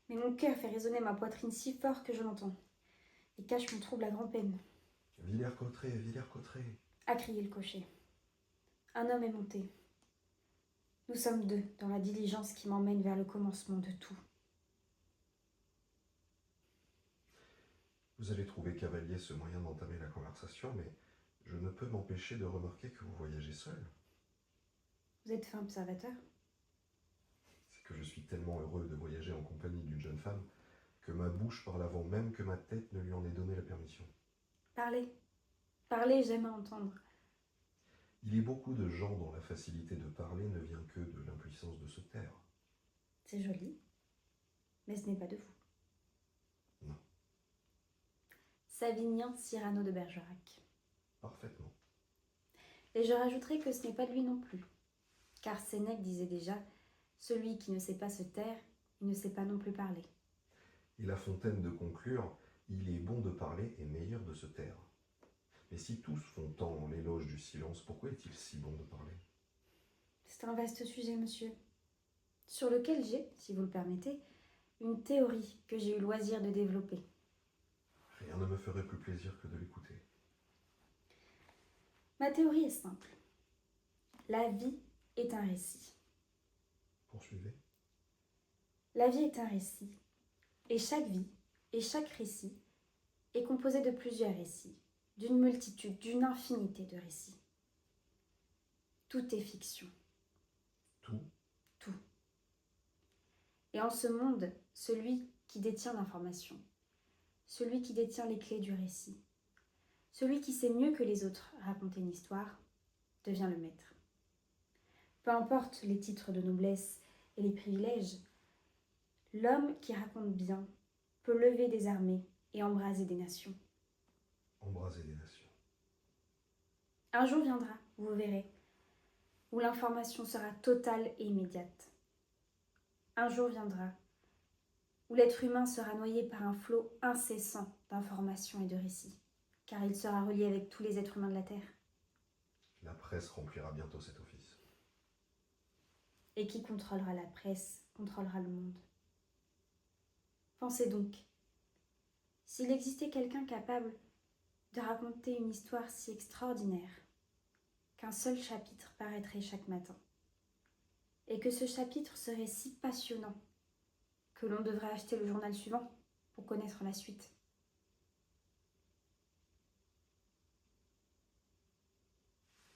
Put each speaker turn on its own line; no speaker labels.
Mais mon cœur fait résonner ma poitrine si fort que je l'entends, et cache mon trouble à grand-peine.
Villers-Cotterêts, Villers-Cotterêts.
A crié le cocher. Un homme est monté. Nous sommes deux dans la diligence qui m'emmène vers le commencement de tout.
Vous allez trouver cavalier ce moyen d'entamer la conversation, mais je ne peux m'empêcher de remarquer que vous voyagez seul.
Vous êtes fin observateur?
C'est que je suis tellement heureux de voyager en compagnie d'une jeune femme que ma bouche parle avant même que ma tête ne lui en ait donné la permission.
Parlez. Parlez, j'aime à entendre.
Il y a beaucoup de gens dont la facilité de parler ne vient que de l'impuissance de se taire.
C'est joli, mais ce n'est pas de vous.
Non.
Savinien Cyrano de Bergerac.
Parfaitement.
Et je rajouterai que ce n'est pas de lui non plus. Car Sénèque disait déjà, celui qui ne sait pas se taire, il ne sait pas non plus parler.
Et La Fontaine de conclure, il est bon de parler et meilleur de se taire. Mais si tous font tant l'éloge du silence, pourquoi est-il si bon de parler?
C'est un vaste sujet, monsieur, sur lequel j'ai, si vous le permettez, une théorie que j'ai eu loisir de développer.
Rien ne me ferait plus plaisir que de l'écouter.
Ma théorie est simple. La vie est un récit.
Poursuivez.
La vie est un récit. Et chaque vie, et chaque récit, est composé de plusieurs récits, d'une multitude, d'une infinité de récits. Tout est fiction.
Tout.
Tout. Et en ce monde, celui qui détient l'information, celui qui détient les clés du récit, celui qui sait mieux que les autres raconter une histoire, devient le maître. Peu importe les titres de noblesse et les privilèges, l'homme qui raconte bien peut lever des armées et embraser des nations.
Embraser des nations.
Un jour viendra, vous verrez, où l'information sera totale et immédiate. Un jour viendra où l'être humain sera noyé par un flot incessant d'informations et de récits, car il sera relié avec tous les êtres humains de la Terre.
La presse remplira bientôt cet office.
Et qui contrôlera la presse, contrôlera le monde. Pensez donc, s'il existait quelqu'un capable de raconter une histoire si extraordinaire qu'un seul chapitre paraîtrait chaque matin, et que ce chapitre serait si passionnant que l'on devrait acheter le journal suivant pour connaître la suite.